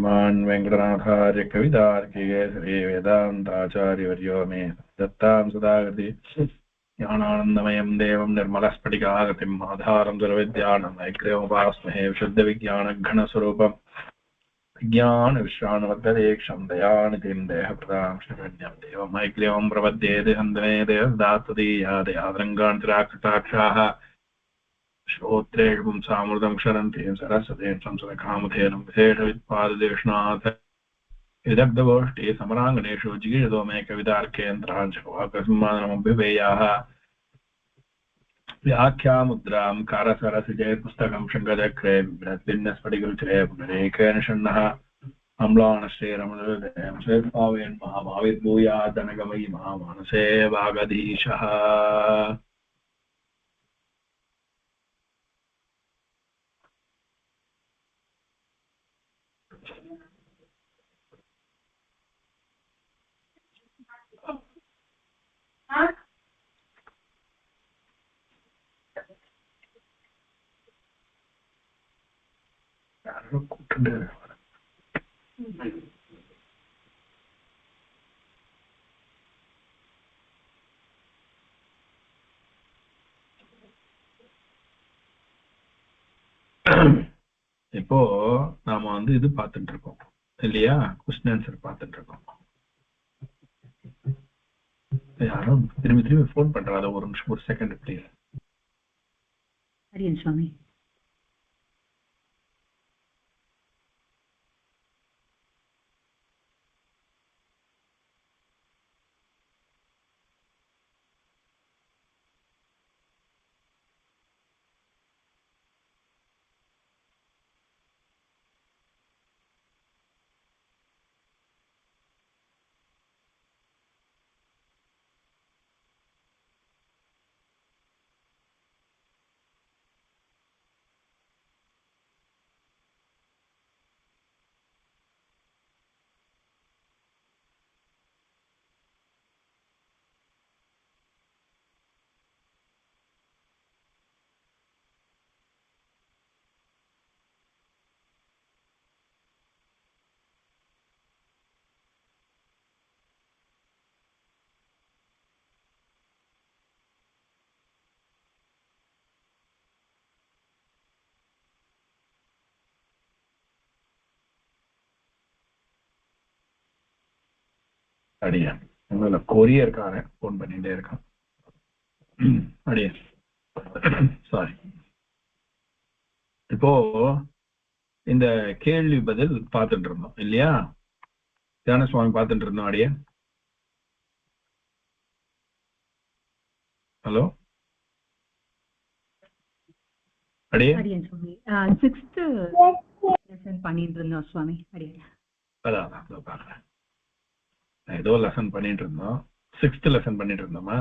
श्रीमान् वेङ्कटनाथार्य कवितार्किकेसरी वेदान्ताचार्यवर्यो मे दत्तां सदागति ज्ञानानन्दमयं देवं निर्मलस्फटिकागतिम् आधारं सर्वविद्यानाम् ऐक्यमुपास्महे विशुद्धविज्ञानघनस्वरूपम् विज्ञानविश्राणवद्गदेक्षं दयानिधिं देहप्रदां शरण्यं देवम् ऐक्यं प्रपद्येते हन्तमे देवदात्तदीया दयादरङ्गान्तिराकृताक्षाः श्रोत्रेषु पुंसामृतं क्षरन्तीं सरस्वतीं संसदकामधेनुं विशेषवित्पाददेशनाथ विदग्धगोष्ठी समराङ्गणेषु जिगीषतो मे कवितार्केन्द्राञ्चवाकस्मानमभ्युपेयाः व्याख्यामुद्रां कारसरसिजे पुस्तकं शङ्खचक्रे बिभ्रद्भिन्नस्फटिकरुचिरे पुनरेकेन षण्णः अम्लानश्रीरमणहृदयं श्रीर्भावेन्महाभाविर्भूयादनगमयि महामानसे वागधीशः இப்போ நாம இது பார்த்துட்டு இருக்கோம் இல்லையா क्वेश्चन ஆன்சர் பார்த்துட்டு இருக்கோம் யாரும் திரும்பி ஃபோன் பண்றாத ஒரு நிமிஷம் ஒரு செகண்ட் ப்ளீஸ் ஹரியன் சுவாமி அடியா உங்கள கொரியர்காரன் ஃபோன் பண்ணிட்டே இருக்கான் அடியா சாரி இப்போ இந்த கேள்வி பதில் பார்த்துட்டு இருந்தோம் இல்லையா தியான சுவாமி பார்த்துட்டு இருந்தோம் அடியா ஹலோ அடியா சுவாமி 6th லெசன் பண்ணிட்டு இருந்தோம் சுவாமி அடியா அதான் பாக்குறேன் ஏதோ லெசன் பண்ணிட்டு இருந்தோம் 6th லெசன் பண்ணிட்டு இருந்தோமா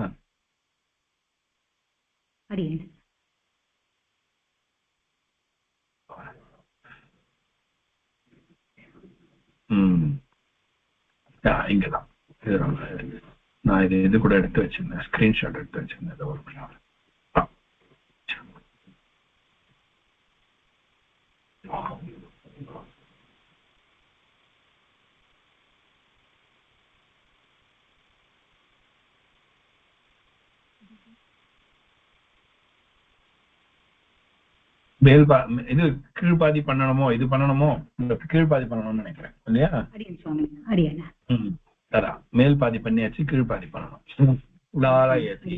அடியே இங்கதான் நான் இது கூட எடுத்து வச்சிருந்தேன் ஸ்கிரீன்ஷாட் எடுத்து வச்சிருந்தேன் ஏதோ ஒரு மேல் இது கீழ்பாதி பண்ணணுமோ இது பண்ணணுமோ கீழ்பாதி பண்ணணும்னு நினைக்கிறேன் இல்லையா அதான் மேல் பாதி பண்ணியாச்சு கீழ்பாதி பண்ணணும் லாலயதி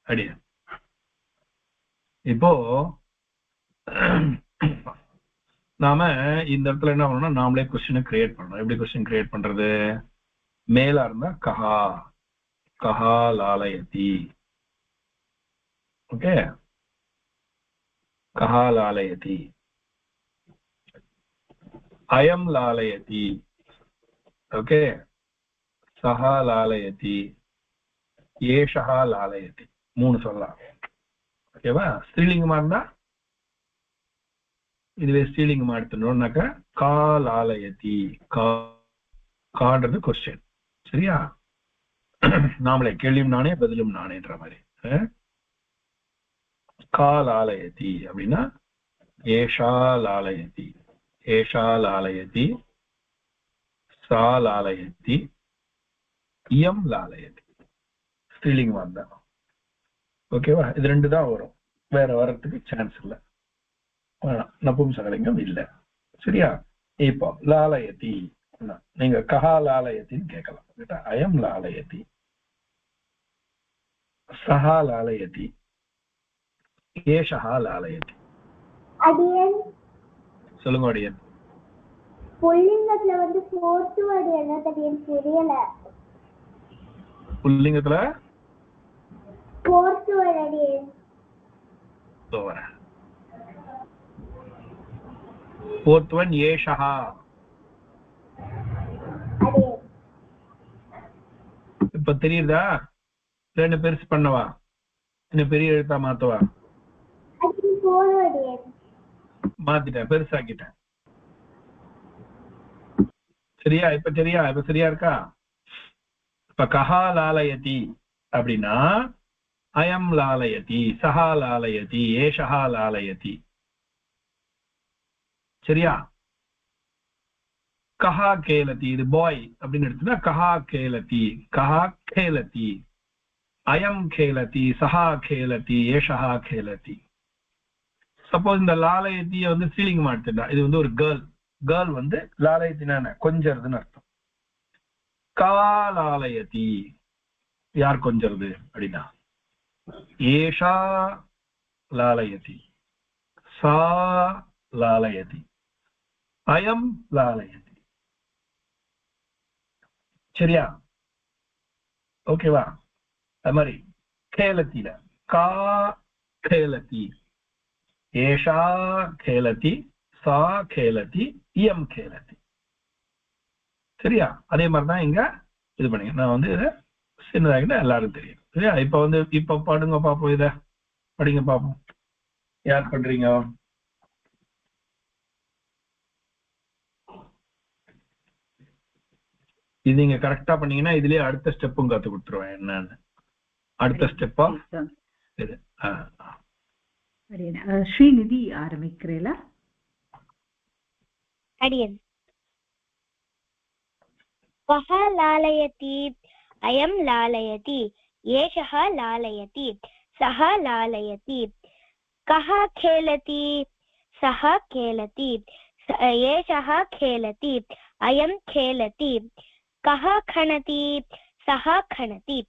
அடிய இப்போ நாம இந்த இடத்துல என்ன பண்ணணும்னா நாமளே கொஸ்டினை கிரியேட் பண்ணணும் எப்படி கொஸ்டின் கிரியேட் பண்றது மேலா இருந்தா கஹா கஹா லாலயதி ஓகே कः लालयति अयं लालयति ओके सः लालयति एषः लालयति மூணு சொல்லலாம் ஓகேவா ஸ்ரீலிங்கமா இருந்தா இதுவே ஸ்ரீலிங்கமா எடுத்துட்டோம்னாக்க கா லாலயதி கான்றது கொஸ்டின் சரியா நாமளே கேள்வியும் நானே பதிலும் நானேன்ற மாதிரி का लालयति அப்படின்னா ஏஷா லாலயதி ஏஷா லாலயதி, சா லாலயதி, இயம் லாலயதி. ஸ்ரீலிங்கம் வந்தான். ஓகேவா? இது ரெண்டு தான் வரும், வேற வரத்துக்கு சான்ஸ் இல்லை. நபும்சகலிங்கம் இல்லை. சரியா? இப்போ லாலயதி, நீங்க கஹா லாலயத்தின்னு கேட்கலாம். அயம் லாலயதி, சஹா லாலயதி, ஏஷஹா லாலயதி. சொல்லுங்க அடியன். புல்லிங்கத்துல வந்து ஃபோர்த் வேர்ட் என்ன தெரியும் தெரியல. புல்லிங்கத்துல ஃபோர்த் வேர்ட் அடியன். ஃபோர்த் ஒன் ஏஷஹா. இப்ப தெரியுதா? ரெண்டு பெருசு பண்ணவா, இன்னும் பெரிய எழுத்தா மாத்தவா? மாத்திட்டேன், பெருசாக்கிட்டேன். சரியா? இப்ப சரியா? இப்ப சரியா இருக்கா? இப்ப கஹா லாலயதி அப்படின்னா அயம் லாலயதி, சஹா லாலயதி, ஏஷஹா லாலயதி. சரியா? கஹா கேலதி, இது பாய் அப்படின்னு எடுத்துன்னா கஹா கேலதி, கஹா கேலதி, அயம் கேலதி, சஹா கேலதி, ஏஷஹா கேலதி. சப்போஸ் இந்த லாலயத்திய வந்து ஸ்ரீலிங்கம் எடுத்துட்டா, இது வந்து ஒரு கேர்ள். கேர்ள் வந்து லாலயத்தினா கொஞ்சறதுன்னு அர்த்தம். கா லாலயதி, யார் கொஞ்சறது அப்படின்னா ஏஷா லாலயதி, சா லாலயதி, அயம் லாலயதி. சரியா? ஓகேவா? அது மாதிரி கேலத்தில கா கேலதி, ஏஷா கேலதி, சா கேலதி, இயம் கேலதி. சரியா? அதே மாதிரிதான் இங்க இது பண்ணுங்க. நான் வந்து இதை சின்னதாகிட்ட எல்லாரும் தெரியும். சரியா? இப்ப வந்து இப்ப பாடுங்க பாப்போம், இத படிங்க பாப்போம். யார் பண்றீங்க? இது நீங்க கரெக்டா பண்ணீங்கன்னா இதுலயே அடுத்த ஸ்டெப்பும் கத்து கொடுத்துருவேன். என்னன்னு அடுத்த ஸ்டெப்பா இது. ஸ்ரீநிதி ஆரம்பிக்கிறீங்களா? அடியன். கஹ லாலயதி, அயம் லாலயதி, ஏஷஹ லாலயதி, சஹ லாலயதி. கஹ கேலதி, சஹ கேலதி, ஏஷஹ கேலதி, அயம் கேலதி. கஹ கணதி, சஹ கணதி,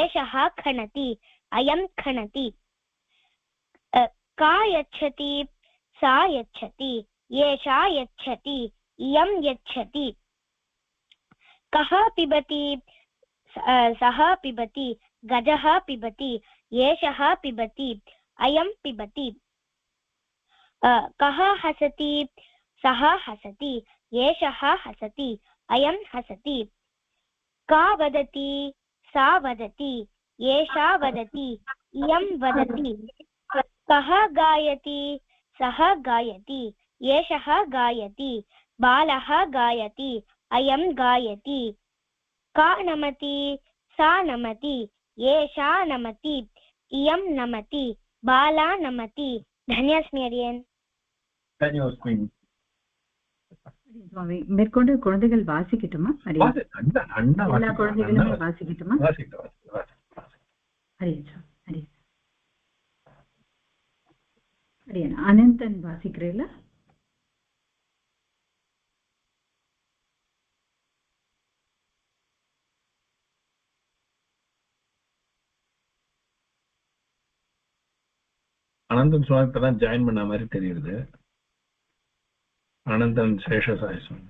ஏஷஹ கணதி, அயம் கணதி. का यच्छति, सा यच्छति, एषा यच्छति, इयं यच्छति. कः पिबति, सः पिबति, गजः पिबति, एषः पिबति, अयं पिबति. कः हसति, सः हसति, एषः हसति, अयं हसति. का वदति, सा वदति, एषा वदति, इयं वदति. कः गायति, सः गायति, एषः गायति, बालः गायति, अयं गायति. का नमति, सा नमति, एषा नमति, इयं नमति, बाला नमति. धन्योस्मि अडियन्. धन्योस्मि. மேற்கொண்டு குழந்தைகள் வாசிக்கட்டுமா? எல்லா குழந்தைகளும் வாசிக்கட்டுமா? அனந்தன் வாசிக்கிறீங்களா? அனந்தன் சுவாமி இப்பதான் ஜாயின் பண்ண மாதிரி தெரியுது. அனந்தன் சேஷசாய் சுவாமி.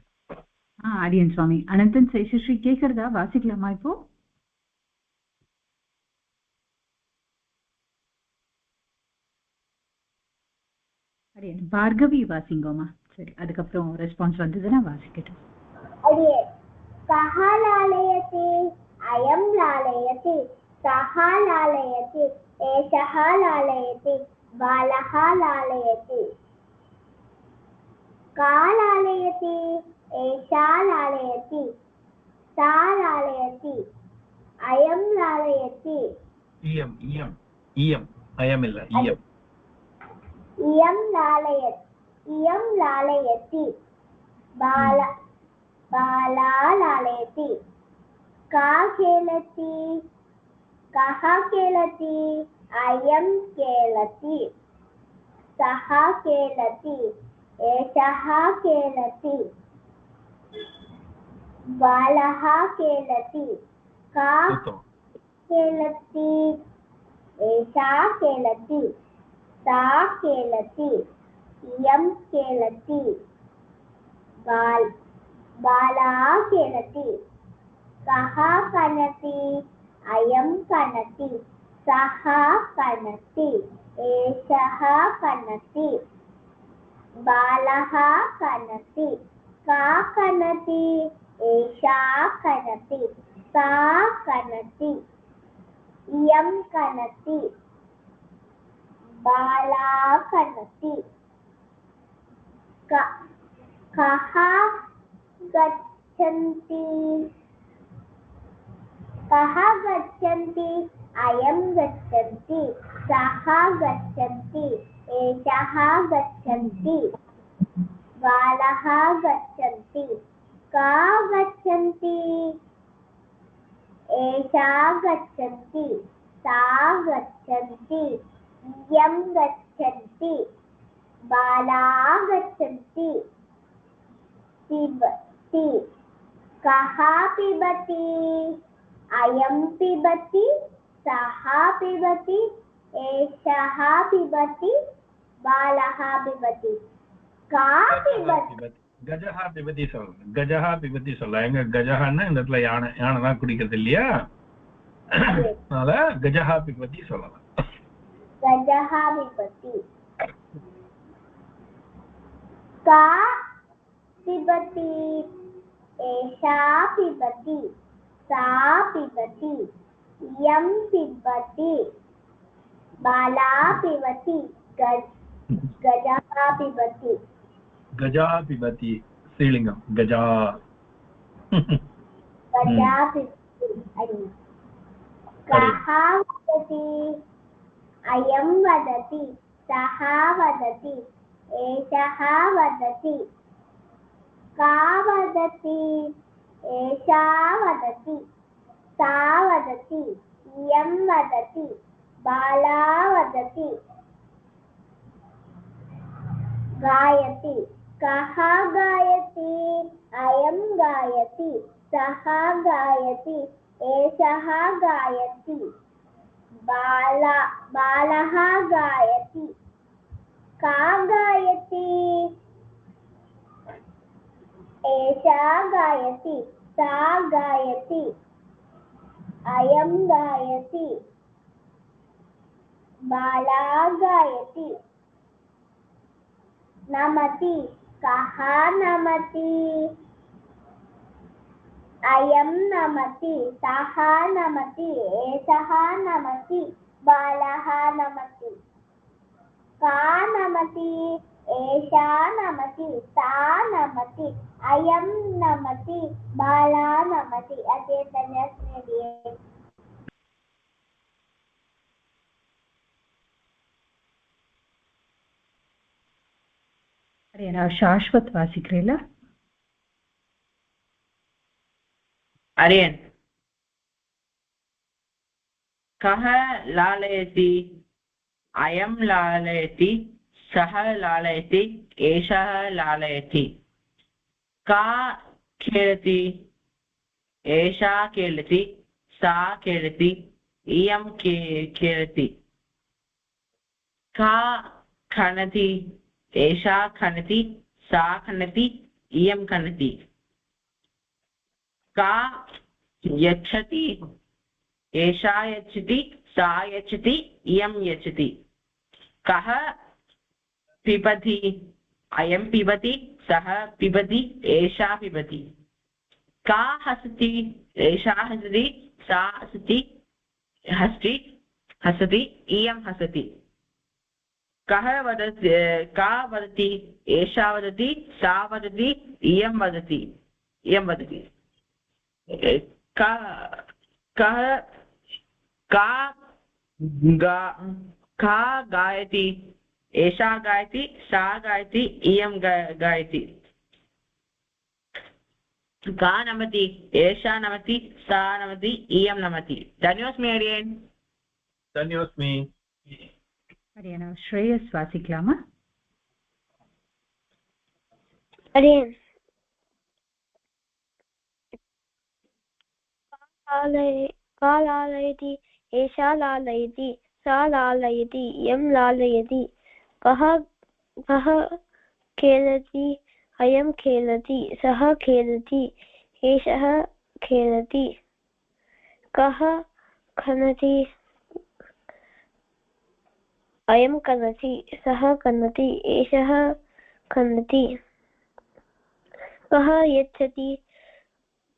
அடியன் சுவாமி. அனந்தன் சேஷஸ்ரீ கேக்குறதா? வாசிக்கலாமா இப்போ? அடியன் பார்கவி வாசிங்கோமா. சரி, அதுக்கப்புறம் ரெஸ்பான்ஸ் வந்ததுன்னா வாசிக்கட்டும். அடியன். கஹ லாலயதி, அயம் லாலயதி, சஹ லாலயதி, ஏஷஹ லாலயதி, பாலஹ லாலயதி. का लालयति, एषा लालयति, सा लालयति, अयं लालयति. इयं इयं इयं अयमिल्ल इयं. इयं लालयति, इयं लालयति, बाला लालयति का खेलति कः खेलति अयं खेलति सः खेलति एषः खेलति बालः खेलति का खेलति एषा खेलति सा खेलति इयं खेलति बाला खेलति कः कनति अयं कनति सः कनति एषः कनति बालः कनति का कनति एषा कनति सा कनति इयं कनति बाला कनति कः गच्छन्ति अयं गच्छन्ति सः गच्छन्ति एषः गच्छन्ति बालः गच्छन्ति का गच्छन्ति एषा गच्छन्ति सा गच्छन्ति इयं गच्छन्ति बाला गच्छन्ति पिबति कः पिबति अयं पिबति सः पिबति एषः पिबति बालः पिबति का पिबति गजः पिबति சொல்ல எங்க கஜஹன்னா இந்த இடத்துல யானை தான் குடிக்கிறது இல்லையா அதனால கஜஹ பிபதி சொல்லலாம் गजः पिबति का पिबति एषा पिबति सा पिबति इयं पिबति बाला पिबति गजः पिबति गजा पिबति स्त्रीलिंगम गजा पिबति कः वदति अयं वदति सः वदति एषः वदति का वदति एषा वदति सा वदति इयं वदति बाला वदति गायति कः गायति अयं गायति सः गायति एषः गायति बालः गायति का गायति एषा गायति सा गायति अयं गायति बाला गायति नमति कः नमति अयं नमति सः नमति एषः नमति बालः नमति का नमति एषा नमति सा नमति अयं नमति बाला नमति अचेतनस्मृतिः ಅರೇನಾ ಶಾಶ್ವತ್ ವಾಸಿಕ್ರೇಲ अरेन् कः लालयति अयं लालयति सः लालयति एषः लालयति का खेलति एषा खेलति सा खेलति इयं खेलति का खनति एषा खनति सा खनति इयं खनति का यच्छति एषा यच्छति सा यच्छति इयं यच्छति कः पिबति अयं पिबति सः पिबति एषा पिबति का हसति एषा हसति सा हसति इयं हसति कः वदति का वदति एषा वदति सा वदति इयं वदति कः का गायति एषा गायति सा गायति इयं गायति का नमति एषा नमति सा नमति इयं नमति धन्योऽस्मि अडियन् धन्योऽस्मि अडियन् श्रेयस् वासिक्लाम अडियन् का लालयति एषा लालयति सा लालयति इयं लालयति कः खेलति अयं खेलति सः खेलति एषः खेलति कः खनति अयं खनति सः खनति एषः खनति कः यच्छति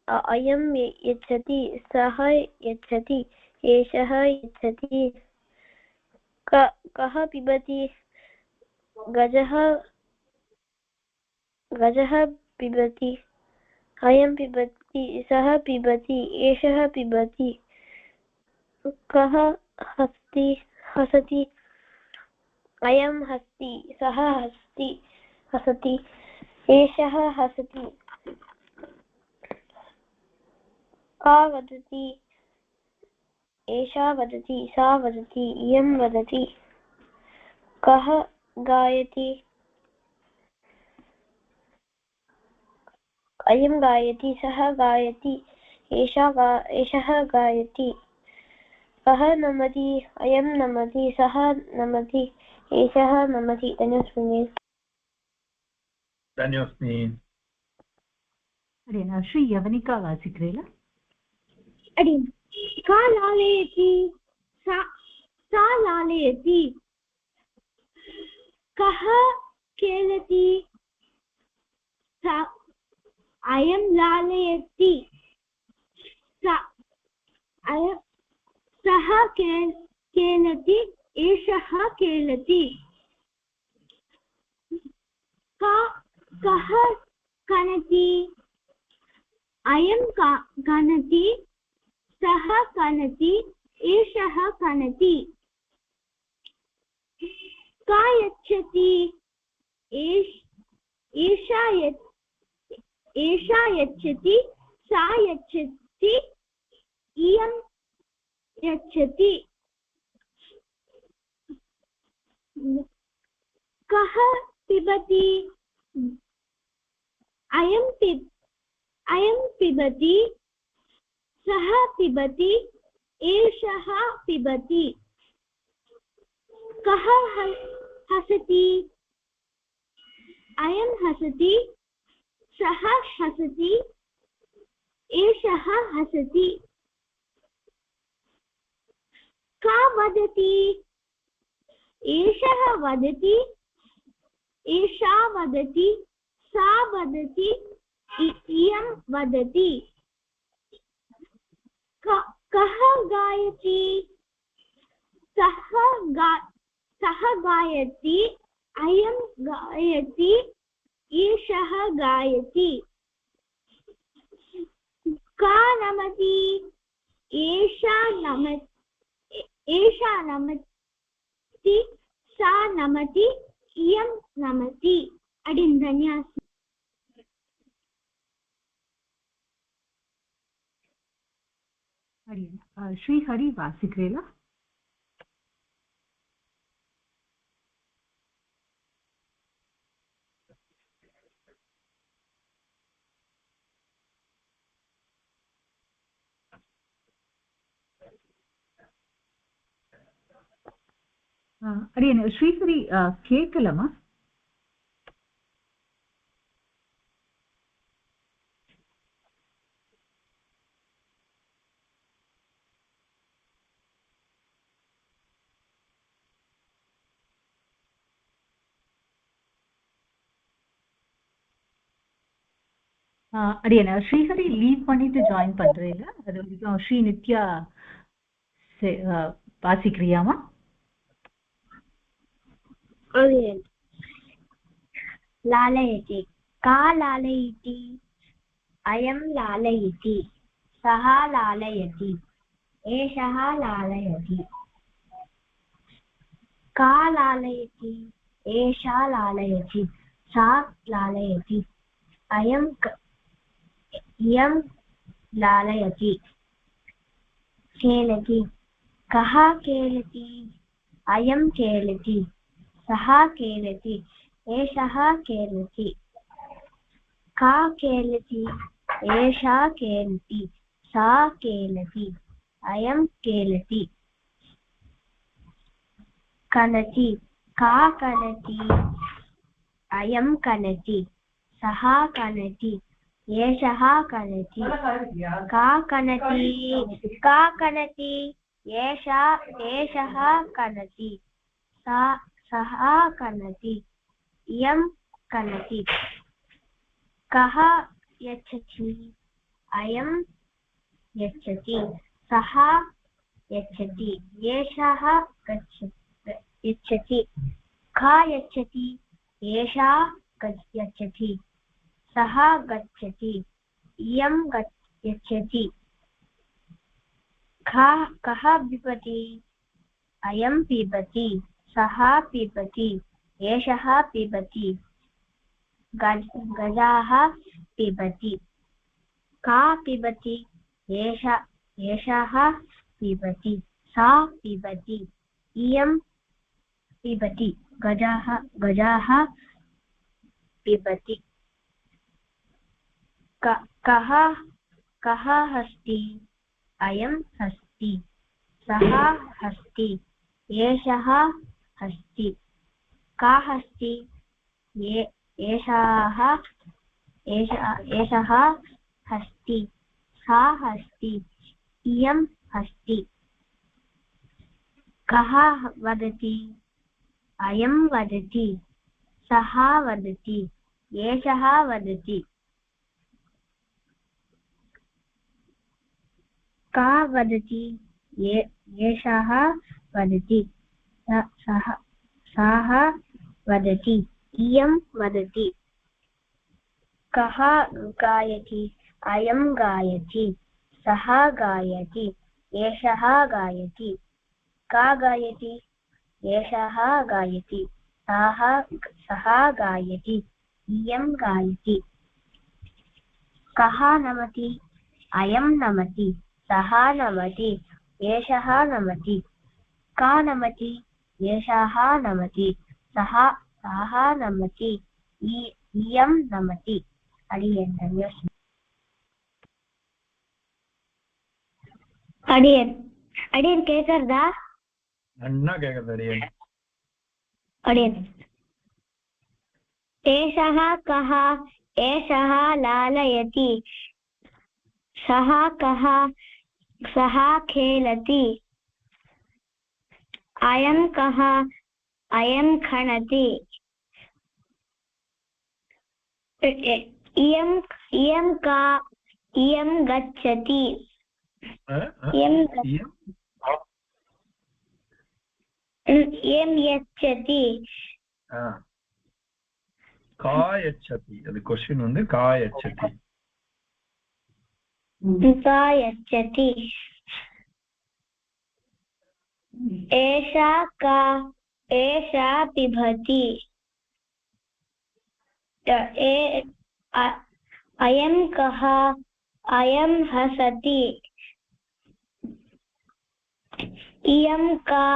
अयं यच्छति सः यच्छति एषः यच्छति कः पिबति गजः पिबति अयं पिबति सः पिबति एषः पिबति कः हसति अयं हसति सः हसति एषः हसति का वदति एषा वदति सा वदति इयं वदति कः गायति अयं गायति सः गायति एषः गायति कः नमति अयं नमति सः नमति एषः नमति धन्योऽस्मि धन्योऽस्मि अडियन् श्री यवनिका वासिक्रेल अडियन् का लालयति सा लालयति कः खेलति अयं लालयति सः खेलति एषः खेलति कः खनति अयं खनति सः खनति एषः खनति का यच्छति एषा यच्छति सा यच्छति इयं यच्छति कः पिबति अयं पिबति सः पिबति एषः पिबति कः हसति अयं हसति सः हसति एषः हसति का वदति एषः वदति एषा वदति सा वदति इयं वदति कः गायति सः गायति अयं गायति एषः गायति का नमति एषा नमति सा नमति इयं नमति अडियन् धन्योऽस्मि अडियन् श्रीहरि वासिक्रेल अडियन् श्रीहरि केकलमा அடியேன் ஸ்ரீஹரி லீவ் பண்ணிட்டு ஜாயின் பண்றேன் அது வரைக்கும் ஸ்ரீ நித்யா வாசிக்கிறியாமா लालयति का लालयति अयं लालयति सः लालयति एषः लालयति का लालयति एषा लालयति सा लालयति इयं लालयति खेलति कः खेलति अयं खेलति सः खेलति एषः खेलति का खेलति एषा खेलति सा खेलति अयं खेलति कनति का कनति अयं कनति सः कनति एषः कनति का कनति एषः कनति सः कनति इयं कनति कः यच्छति अयं यच्छति सः यच्छति एषः यच्छति का यच्छति एषा यच्छति सः गच्छति इयं यच्छति कः पिबति अयं पिबति सः पिबति एषः पिबति गजाः पिबति का पिबति एषः पिबति सा पिबति इयं पिबति गजाः पिबति कः हस्ति अयं हस्ति सः हस्ति एषः हस्ति का हस्ति एषः हस्ति सा हस्ति इयं हस्ति कः वदति अयं वदति सः वदति एषः वदति का वदति एषः वदति सः वदति इयं वदति कः गायति अयं गायति सः गायति एषः गायति का गायति एषः गायति सः गायति इयं गायति कः नमति अयं नमति सः नमति एषः नमति का नमति एषः नमति सः नमति इयं नमति अडियन केकरदा अन्ना केकरदा अडियन एषः कः एषः लालयति सः कः सः खेलति अयं कः अयं खनति इयं का इयं गच्छति इयं यच्छति का यच्छति अदु क्वेश्चन उंदी का यच्छति का यच्छति एषा पिबति अयं कः अयं हसति इयं का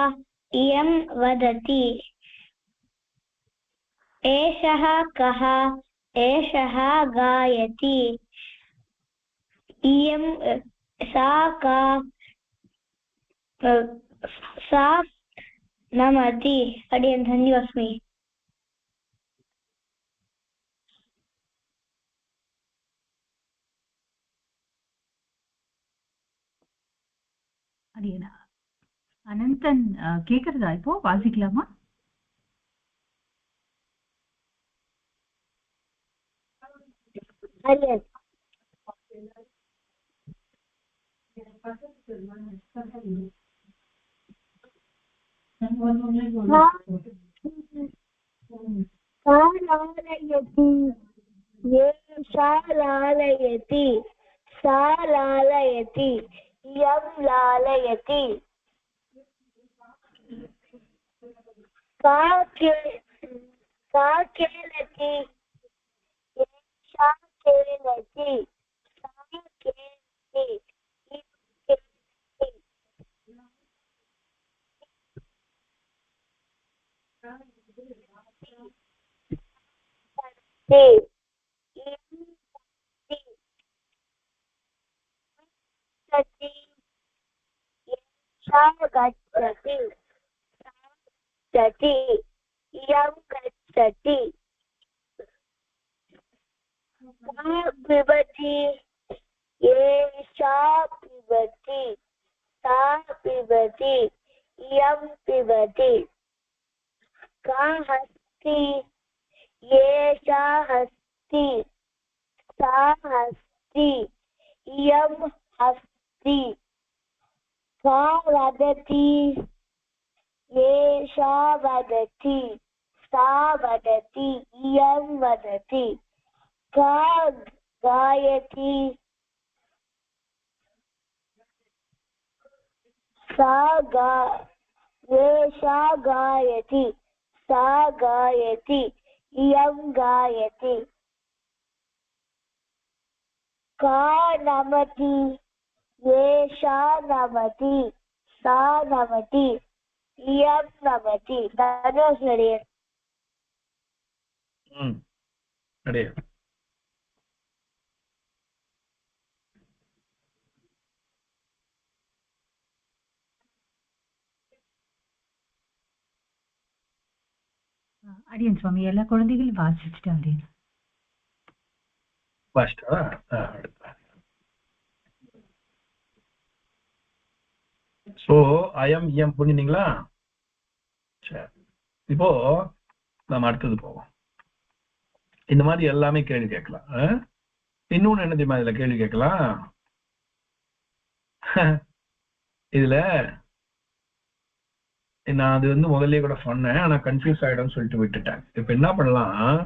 इयं वदति एषः कः एषः गायति इयं सा का सा नमति अडियन् धन्योऽस्मि अडियन् अनन्तन् केकरदा इप्पो वासिकलामा अडियन् एषा लालयति सा लालयति इयं लालयति का खेलति एषा खेलति सा गच्छति गच्छति इयं गच्छति सा पिबति एषा पिबति सा पिबति इयं पिबति का हस्ति एषा हस्ति सा हस्ति इयं हस्ति का वदति एषा वदति सा वदति इयं वदति का गायति एषा गायति सा गायति इयं गायति का नमति एषा नमति सा नमति इयं नमति धनुषरे अरे அடியன் சுவாமி எல்லா குழந்தைகளும் வாசிச்சுட்டாங்க. சோ அயம் இயம் புரிஞ்சுங்களா? சரி, இப்போ நம்ம அடுத்தது போவோம். இந்த மாதிரி எல்லாமே கேள்வி கேட்கலாம். இன்னொன்னு என்ன தெரியுமா இதுல கேள்வி கேட்கலாம்? இதுல நான் அது வந்து முதல்ல கூட சொன்னேன், ஆனா கன்ஃபியூஸ் ஆயிடும்னு சொல்லிட்டு விட்டுட்டேன். இப்ப என்ன பண்ணலாம்,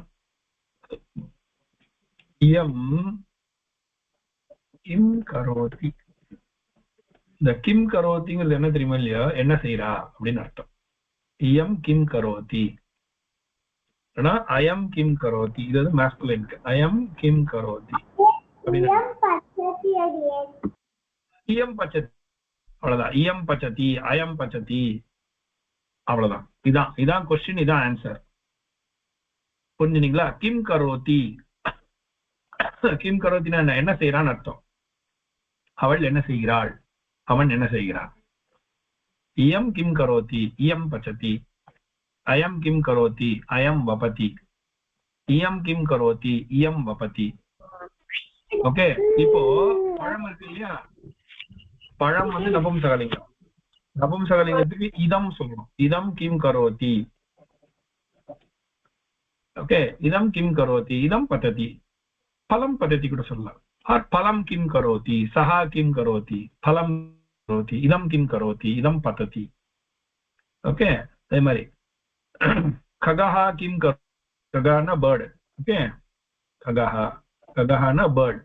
இயம் கிம் கரோதி, இந்த கிம் கரோதிங்கிறது என்ன தெரியுமா இல்லையா, என்ன செய்யறா அப்படின்னு அர்த்தம். இயம் கிம் கரோதி, அயம் கிம் கரோதி, இது வந்து மாஸ்குலினுக்கு. அயம் கிம் கரோதி இயம் பச்சதி, அவ்வளவுதான். இயம் பச்சதி அயம் பச்சதி, அவ்வளவுதான். இதான் கொஸ்டின், இதான் ஆன்சர். புரிஞ்சுனீங்களா? கிம் கரோதி, கிம் கரோத்தினா என்ன செய்யறான்னு அர்த்தம். அவள் என்ன செய்கிறாள், அவன் என்ன செய்கிறான். இயம் கிம் கரோதி இயம் பச்சதி, அயம் கிம் கரோதி அயம் வபதி, இயம் கிம் கரோதி இயம் வபதி. ஓகே, இப்போ பழம் இருக்கு இல்லையா, பழம் வந்து நபும்சகலிங்கம். நபும்சகலிங்கத்துக்கு இதம் சொல்லணும். இதம் கிம் கரோதி. ஓகே, இதம் கிம் கரோதி இதம் பததி. பலம் பததி கூட சொல்லலாம். ஆர் பலம் கிம் கரோதி சஹா கிம் கரோதி பலம் கரோதி இதம் கிம் கரோதி இதம் பததி. ஓகே, அதே மாதிரி खगहा किम कर, खगहा बर्ड. ओके, खगहा, खगहा ना बर्ड,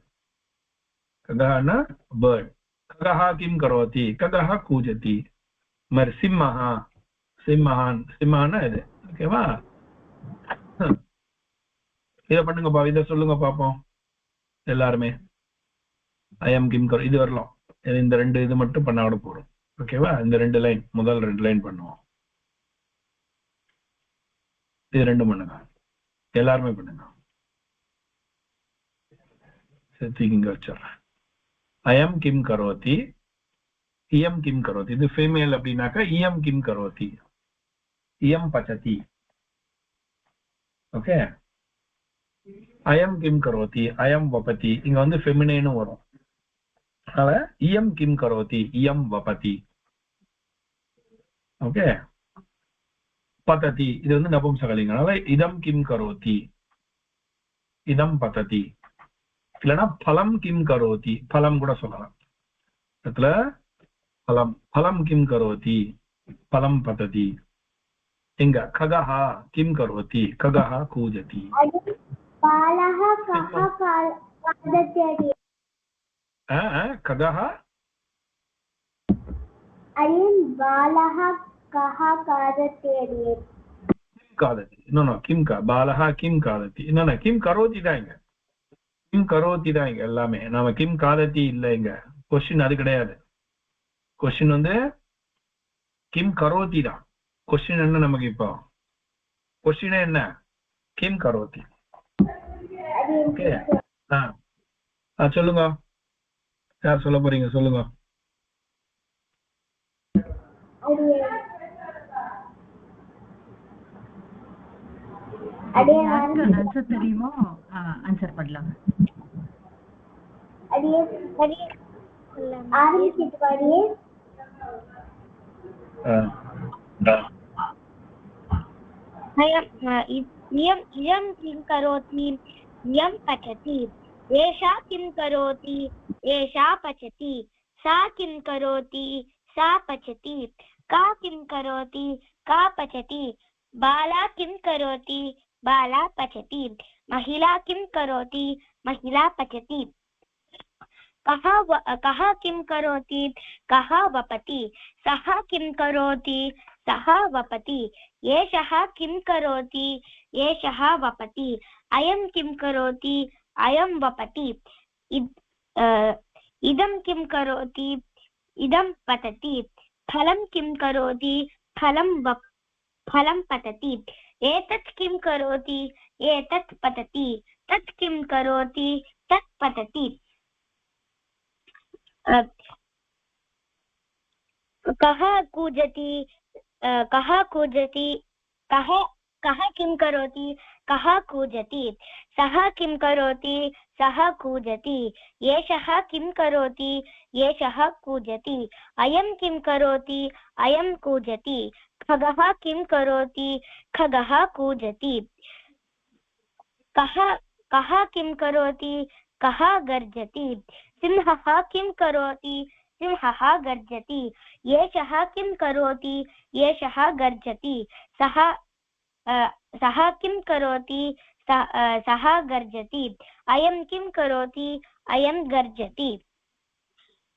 खगहा ना बर्ड. खगहा किम करोति, खगहा कूजति. मर सिंहः, सिंहः, सिंहः ना இது. ஓகேவா? இத பண்ணுங்கப்பா, இத சொல்லுங்க பாப்போம் எல்லாருமே. ஐஎம் கிம் கரோ, இது வரலாம். இந்த ரெண்டு இது மட்டும் பண்ணா கூட போறோம். ஓகேவா? இந்த ரெண்டு லைன், முதல் ரெண்டு லைன் பண்ணுவோம். இது ரெண்டும் பண்ணுங்க, எல்லாருமே பண்ணுங்க. இங்க வச்சிடறேன். அயம் கிம் கரோதி இயம் கிம் கரோதி. இது ஃபீமேல் அப்படின்னாக்கா இயம் கிம் கரோதி இயம் பச்சதி. ஓகே, அயம் கிம் கரோதி அயம் வபதி. இங்க வந்து ஃபெமினைன் வரும். அதனால இயம் கிம் கரோதி இயம் வபதி. ஓகே, பததி, இது வந்து நபும்சகலிங்கம். அதனால இதம் கிம் கரோதி இதம் பததி. இல்லைன்னா பலம் கிம் கரோதி, பலம் கூட சொல்லலாம். இடத்துல பலம், பலம் கிம் கரோதி பலம் பததி. இங்க ககஹா கிம் கரோதி ககஹா கூஜதி. ககஹா खादति. नो नो, किम का बालः किम खादति. नो नो, किम करोति தான் இங்க. கிம் கரோதி தான் இங்க எல்லாமே. நாம கிம் காதத்தி இல்ல இங்க. क्वेश्चन அது கிடையாது. क्वेश्चन வந்து கிம் கரோதி தான். क्वेश्चन என்ன நமக்கு இப்போ? क्वेश्चन என்ன? கிம் கரோதி. ஓகே, சொல்லுங்க. யார் சொல்ல போறீங்க? சொல்லுங்க. அடியே யாருக்கு ஆன்சர் தெரியுமோ ஆன்சர் பண்ணலாம். அடியே அடியே ஆரம்பிச்சிட்டு பாடியே. इयं किं करोति इयं पचति एषा किं करोति एषा पचति सा किं करोति सा पचति का किं करोति का पचति बाला किं करोति बाला पचति महिला किं करोति महिला पचति कः किं करोति कः वपति सः किं करोति सः वपति एषः किं करोति एषः वपति अयं किं करोति अयं वपति इदं किं करोति इदं पतति फलं किं करोति फलं पतति एतत् किं करोति एतत् पतति तत् किं करोति तत् पतति कः कूजति कः कूजति कः किं करोति कः कूजति सः किं करोति सः कूजति एषः किं करोति एषः कूजति अयं किं करोति अयं कूजति खगः किं करोति खगः कूजति कः किं करोति कः गर्जति सिंहः किं करोति सिंहः गर्जति एषः किं करोति एषः गर्जति सः किं करोति सः गर्जति अयं किं करोति अयं गर्जति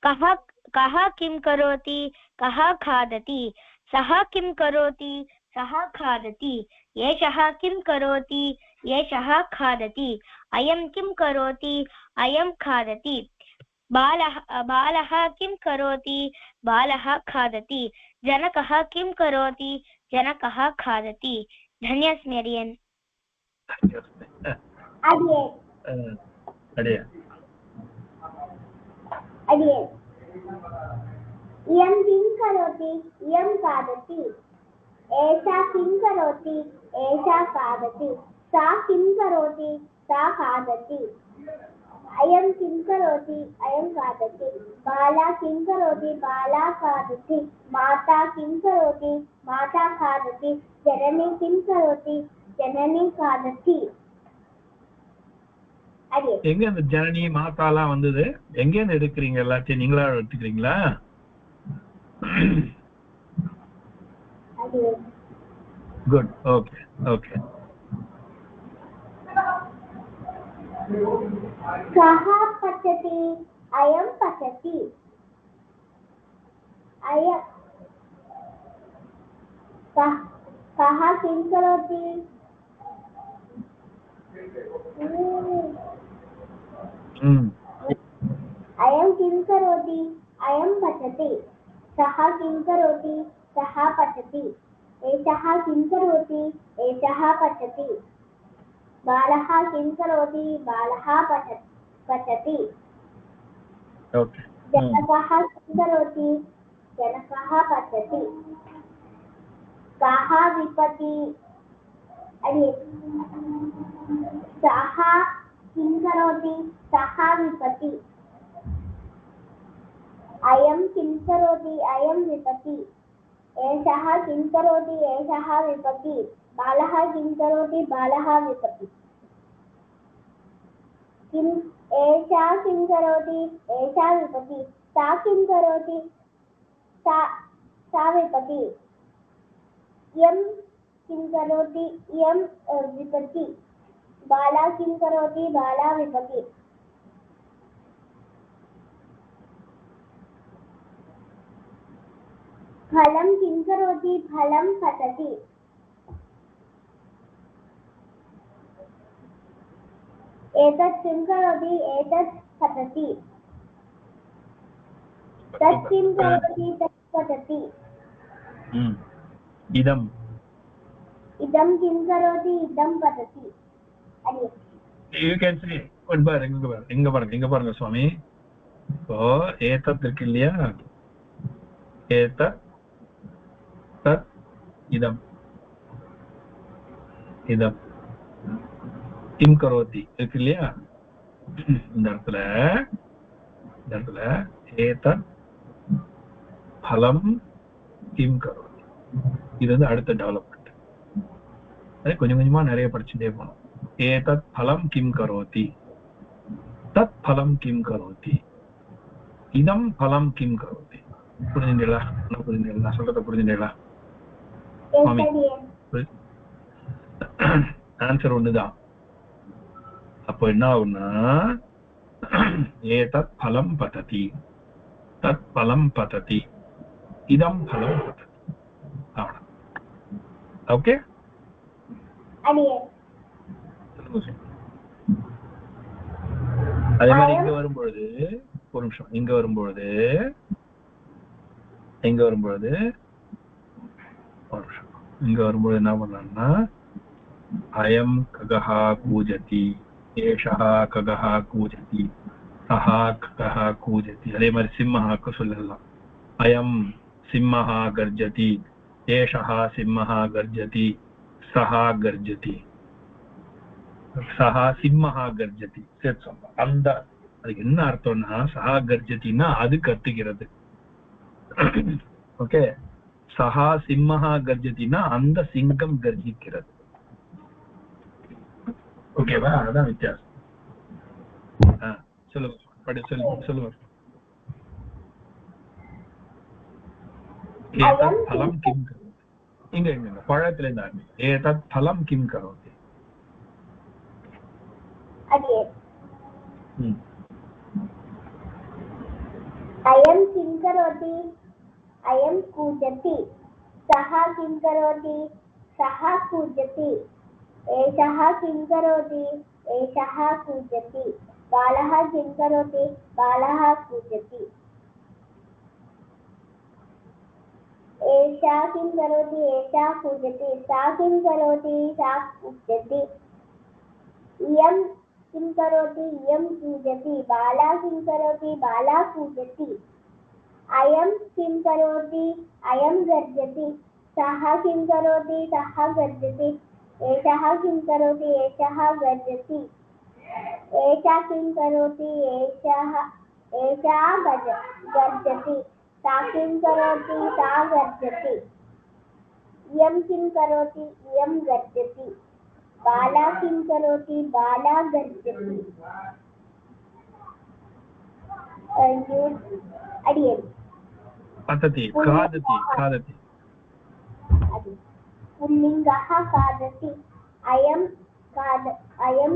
कः किं करोति कः खादति सः किं करोति सः खादति एषः किं करोति एषः खादति अयं किं करोति अयं खादति बालः किं करोति बालः खादति जनकः किं करोति जनकः खादति धन्योऽस्मि अडियन् इयं किं करोति इयं खादति एषा किं करोति एषा खादति सा किं करोति सा खादति अयं किं करोति अयं खादति बाला किं करोति बाला खादति माता किं करोति माता खादति जननी किं करोति जननी खादति எங்க இந்த ஜனனி மாதாலாம் வந்தது எங்க இருந்து எடுக்கிறீங்க எல்லாத்தையும் நீங்களா எடுத்துக்கிறீங்களா குட் ஓகே ஓகே कः पचति अयं पचति कः किं करोति अयं किं करोति अयं पचति सः किं करोति सः पचति एषः किं करोति एषः पचति बालः किं करोति बालः पचति जनकः किं करोति जनकः पचति कः विपति सः किं करोति सः विपति अयं किं करोति अयं विपति एषः किं करोति एषः विपति बालः किं करोति बालः विपति एषा किं करोति एषा विपति सा किं करोति सा विपति इयं किं करोति इयं विपति बाला किं करोति बाला विपति फलं किं करोति फलं पतति एतत् किं करोति एतत् पतति तत् किं करोति तत् पतति इदं किं करोति इदं पतति you can say one bar inga paranga swami so etat irukku illaya etat tat idam கிம் கரோதி இருக்கு இல்லையா, இந்த இடத்துல ஏதத் பலம் கிம் கரோதி, இது வந்து அடுத்த டெவலப்மெண்ட். அதே கொஞ்சம் கொஞ்சமா நிறைய படிச்சுட்டே போனோம். ஏதத் பலம் கிம் கரோதி, தத் பலம் கிம் கரோதி, இதம் பலம் கிம் கரோதி. புரிஞ்சுங்களா? புரிஞ்சுங்களா? சொல்றத புரிஞ்சுங்களா? மாமி ஆன்சர் ஒண்ணுதான். அப்போ என்ன ஆகும்னா ஏதத் பலம் பததி, தத் பலம் பததி, இதம் பலம் பததி. அவ்வளவு. ஓகே, அதே மாதிரி இங்க வரும்பொழுது ஒரு நிமிஷம், இங்க வரும்பொழுது என்ன பண்ணலாம்னா அயம் ககஹ கூஜதி, ஏஷஹ ககஹ கூஜதி, சஹா ககஹ கூஜதி. அதே மாதிரி சிம்மஹாக்கு சொல்லலாம். அயம் சிம்மஹ கர்ஜதி, ஏஷஹ சிம்மஹ கர்ஜதி, சஹா கர்ஜதி, சஹா சிம்மஹ கர்ஜதி. சரி சொல்லலாம். அந்த அதுக்கு என்ன அர்த்தம்னா சஹா கர்ஜதினா அது கத்துகிறது. ஓகே, சஹா சிம்மஹா கர்ஜதினா அந்த சிங்கம் கர்ஜிக்கிறது. ஓகேவா? அதான் வித்தியாசம். சொல்லுங்க, படி சொல்லுங்க. ஏதத் பலம் கிம் கரோதி, இங்க பழத்துல இருந்தாங்க. ஏதத் பலம் கிம் கரோதி. அயம் கிம் கரோதி, अयं कूजति, सः किं करोति, सः कूजति, एषः किं करोति, एषः कूजति, बालः किं करोति, बालः कूजति, एषा किं करोति, एषा कूजति, सा किं करोति, सा कूजति, इयं किं करोति, इयं कूजति, बाला किं करोति, बाला कूजति, अयं किं करोति, अयं गर्जति, सः किं करोति, सः गर्जति, एषः किं करोति, एषः गर्जति, एषा किं करोति, एषा गर्जति, सा किं करोति, सा गर्जति, इयं किं करोति, इयं गर्जति, बाला किं करोति, बाला गर्जति. पतति, खादति, खादति. पुल्लिङ्गः खादति, अयं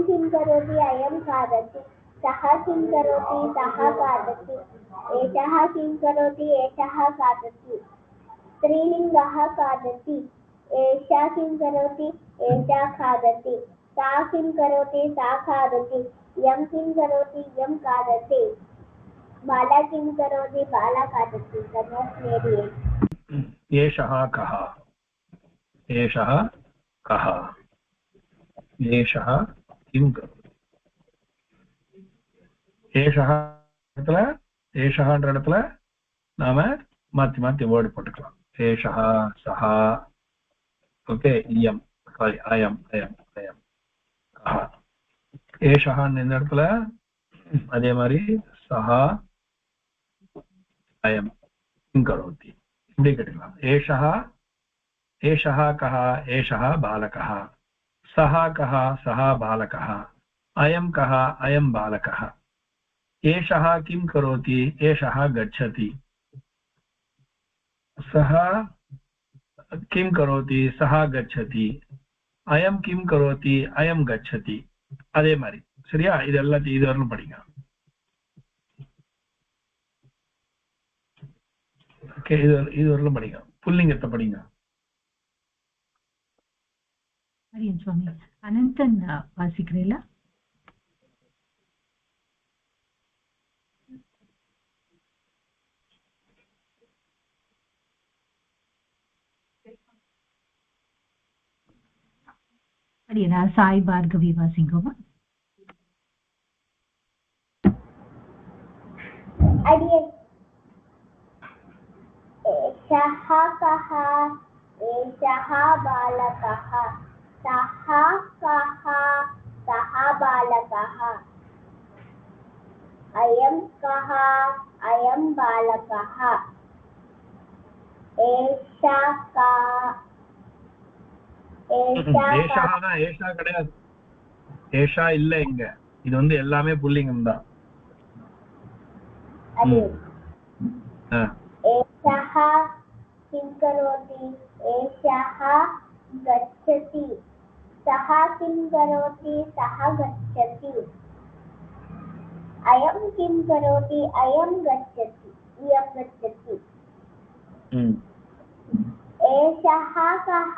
किं करोति, अयं खादति, सः किं करोति, सः खादति, एषः किं करोति, एषः खादति. स्त्रीलिङ्गः खादति, एषा किं करोति, एषा खादति, सा किं करोति, सा खादति, इयं किं करोति, इयं खादति, बाला किं करोति, बाला खादति. एषः कः, एषः कः, एषः किं करोति, एषः இடத்துல நாம மாத்தி மாத்தி வேர்டு போட்டுக்கலாம். ஏஷः, சஹ, ஓகே, இயம், சாரி, அயம், அயம், அயம், கஹ. ஏஷः இந்த இடத்துல அதே மாதிரி சஹா, அயம் கிம் கரோதி இப்படி கேட்டுக்கலாம். ஏஷः, ஏஷः கஹ, ஏஷः பாலகः, சஹ கஹ, சஹ பாலகः, அயம் கஹ, அயம் பாலகः, एषः किं करोति, एषः गच्छति, सः किं करोति, सः गच्छति, अयं किं करोति, अयं गच्छति. அதே மாதிரி சரியா? இது எல்லாத்தையும் இது வரணும் படிங்க. ஓகே, இது வரணும் படிங்க. புல்லிங்கத்தை படிங்க. ஹரியன் சுவாமி, அனந்தன் வாசிக்கிறீங்களா? அடியனா சாய் பார்கவி வாசிங்கோமா? अडियन् एषः कः, एषः बालकः, सः कः, सः अयं कः अयं बालकः एषा का ஏஷானா ஏஷா கிடையாது ஏஷா இல்ல இங்க இது வந்து எல்லாமே புல்லிங்கம் தான் एषः किं करोति एषः गच्छति सः किं करोति सः गच्छति अयं किं करोति अयं गच्छति इयं गच्छति एषः कः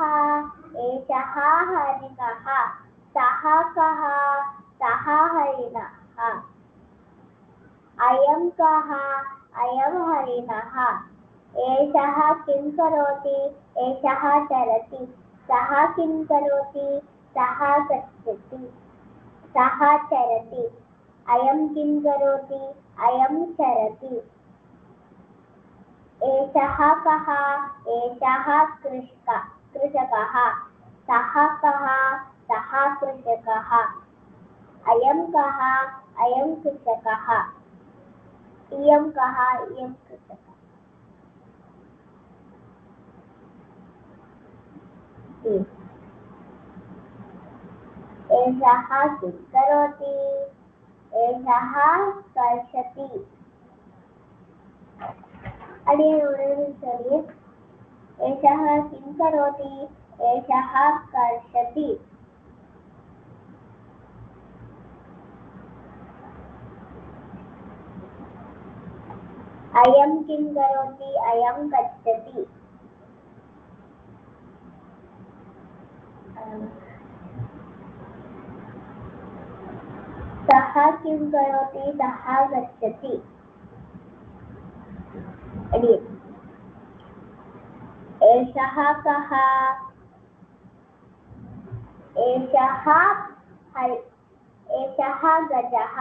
एषः हरिणः सः कः सः हरिणः अयं कः अयं हरिणः एषः किं करोति एषः चलति सः किं करोति सः गच्छति सः चलति अयं किं करोति अयं चलति एषः कः एषः कृषकः सः कः सः कृषकः अयं कः अयं कृषकः इयं कः इयं कृषकः एषः किं करोति एषः कर्षति एषः किं करोति एषः कर्षति अयं किं करोति अयं गच्छति सः किं करोति सः गच्छति एषः कः एषः गजः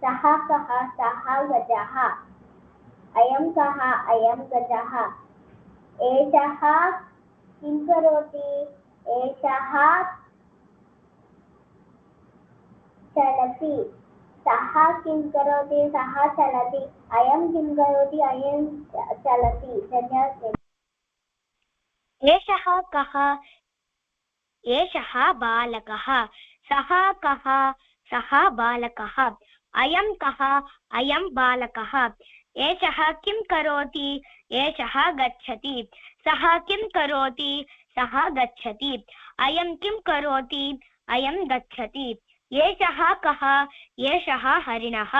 सः कः सः गजः अयं कः अयं गजः एषः किं करोति एषः चलति सः किं करोति सः चलति अयं किं करोति अयं चलति धन्यवादः एषः कः एषः बालकः सः कः सः बालकः अयं कः अयं बालकः एषः किं करोति एषः गच्छति सः किं करोति सः गच्छति अयं किं करोति अयं गच्छति एषः कः एषः हरिणः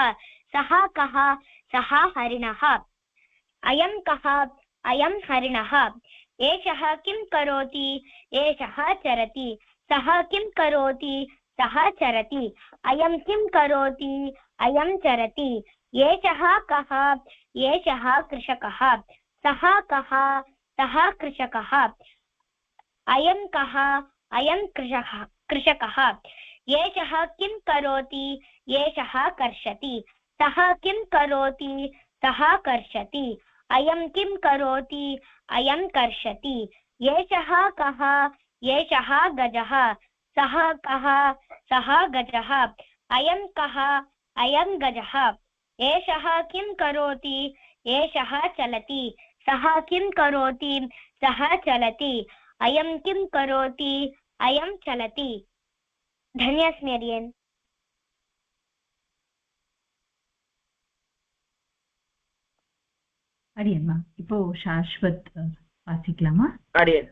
सः कः सः हरिणः अयं कः अयं हरिणः एषः किं करोति एषः चरति सः किं करोति सः चरति अयं किं करोति अयं चरति एषः कः एषः कृषकः सः कः सः कृषकः अयं कः अयं कृषकः एषः किं करोति एषः कर्षति सः किं करोति सः कर्षति अयं किं करोति अयं कर्षति एषः कः एषः गजः सः कः सः गजः अयं कः अयं गजः एषः किं करोति एषः चलति सः किं करोति सः चलति अयं किं करोति अयं चलति धन्यस्मि अडियन् அடியம்மா இப்போ சாஸ்வத் வாசிக்கலாமா अडियन्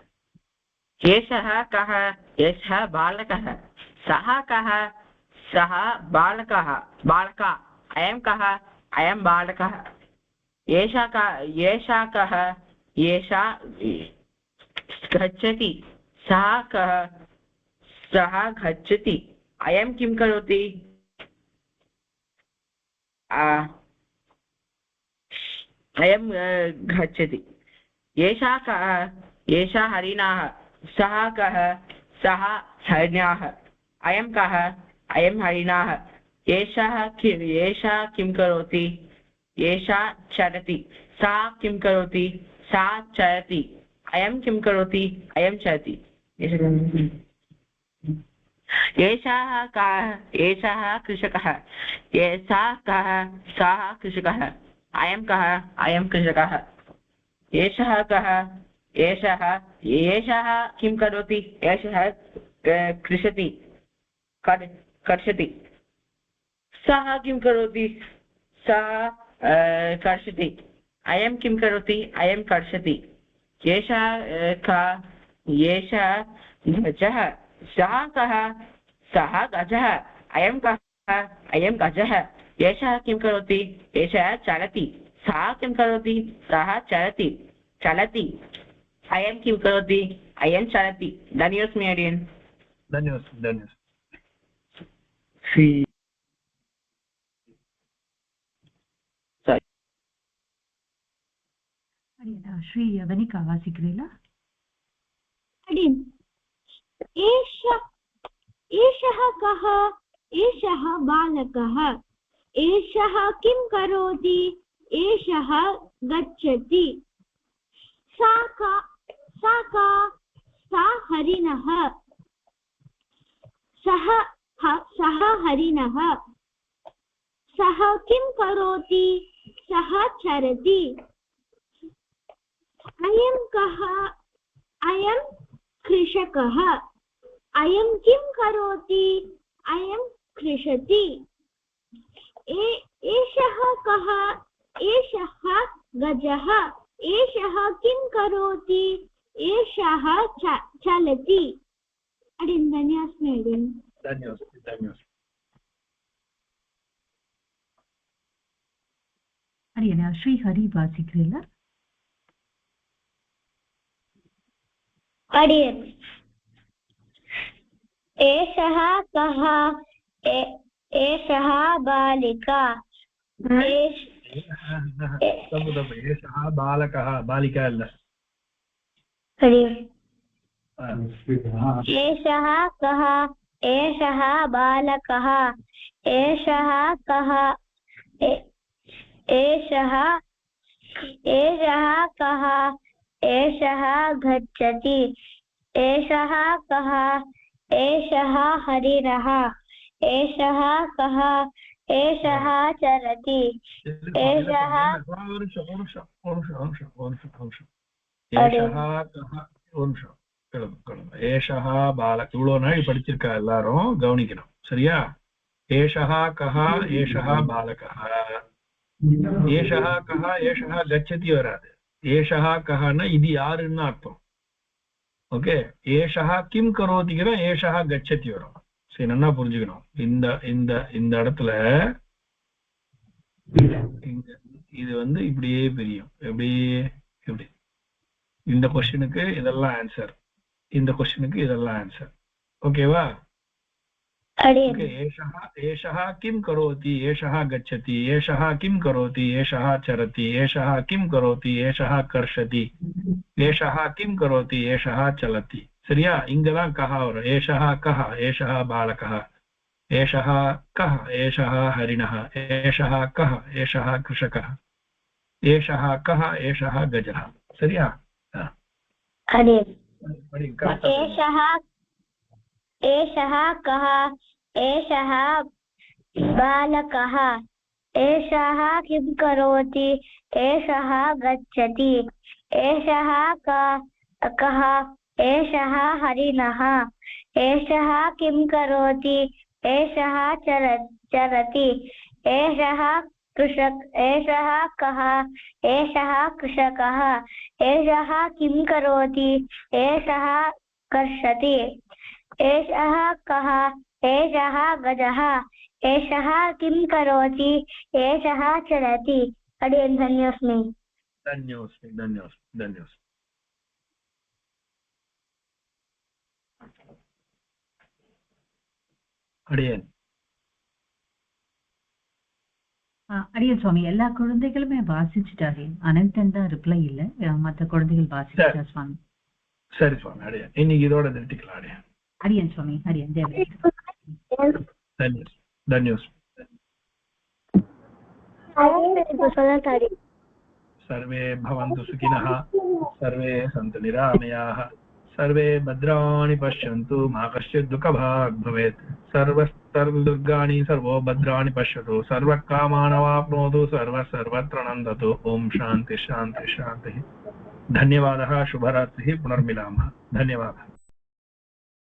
एषः कः एषः बालकः सः कः सः बालकः बालका अयं कः अयं बालकः एषा कः एषा गच्छति सः कः सः गच्छति अयं किं करोति अयं गच्छति एषा कः एषा हरिणः सः कः सः हरिणः अयं कः अयं हरिणः एषा किं करोति एषा चलति सा किं करोति सा चलति अयं किं करोति अयं चलति एषः कः एषः कृषकः एषा कः सः कृषकः अयं कः अयं कृषकः एषः कः एषः एषः किं करोति एषः कृषति कर्षति सः किं करोति सः कर्षति अयं किं करोति अयं कर्षति एषः कः एषः गजः सः कः सः गजः अयं कः अयं गजः एषः किं करोति एषः चलति सः किं करोति सः चलति चलति अयं किं करोति अयं चलति धन्योऽस्मि अडियन् धन्यवादः धन्यवादः श्री श्री वनिका वासिக்கிறீங்களா एषः कः एषः बालकः एषः किं करोति एषः गच्छति सा हरिणः सः हरिणः सः किं करोति सः चरति अयं कः अयं कृषकः अयं किं करोति अयं कृषति एषः कः एषः गजः एषः किं करोति एषः चलति धन्यवादः धन्यवादः श्री हरि वासिக்கிறீங்களா एषः कः एषः बालिका एषः बालकः बालिका अल्ल एषः कः एषः बालकः एषः कः एषः कः एषः गच्छति एषः कः एषः हरिणः एषः कः एषः चरति एषः एषः बालक इव्वளோ நாள் படிச்சிருக்கா எல்லாரும் கவனிக்கணும் சரியா एषः कः एषः बालकः एषः कः एषः गच्छति वराது एषः कः न इति यारुन्नु अर्थம் ओके एषः किं करोतिना एषः गच्छति वரும் சரி நல்லா புரிஞ்சுக்கணும் இந்த இடத்துல இது வந்து இப்படியே பிரியும் எப்படி இந்த क्वेश्चनக்கு இதெல்லாம் ஆன்சர் இந்த क्वेश्चनக்கு இதெல்லாம் ஆன்சர் ஓகேவா एषः किं करोति एषः गच्छति एषः किं करोति एषः चरति एषः किं करोति एषः कर्षति एषः किं करोति एषः चलति சரியா இங்கதான் கஹ வரும் एषः कः एषः बालकः एषः कः एषः हरिणः एषः कः एषः कृषकः एषः कः एषः गजः சரியா एषः कः एषः बालकः एषः किं करोति एषः गच्छति एषः कः एषः हरिणः एषः किं करोति एषः चरति एषः एषः कः एषः कृषकः एषः किं करोति एषः कर्षति एषः कः एषः गजः एषः किं करोति एषः चलति धन्योऽस्मि அடியன் சுவாமி எல்லா குழந்தைகளுமே வாசிச்சுட்டாரு அனந்தன் தான் ரிப்ளை இல்ல மற்ற குழந்தைகள் வாசிச்சுட்டா சுவாமி சரி சுவாமி அடியன் இன்னைக்கு இதோட நிறுத்திக்கலாம் அடியன் அடியன் சுவாமி அடியன் धन्यवादः सर्वे भवन्तु सुखिनः सर्वे सन्तु निरामयाः सर्वे भद्राणि पश्यन्तु मा कश्चित् दुःखभाग् भवेत् सर्वदुर्गाणि सर्वो भद्राणि पश्यतु सर्वकामानवाप्नोतु सर्वत्र नन्दतु ओम शान्ति शान्ति शान्तिः धन्यवादः शुभरात्रिः पुनर्मिलामः धन्यवादः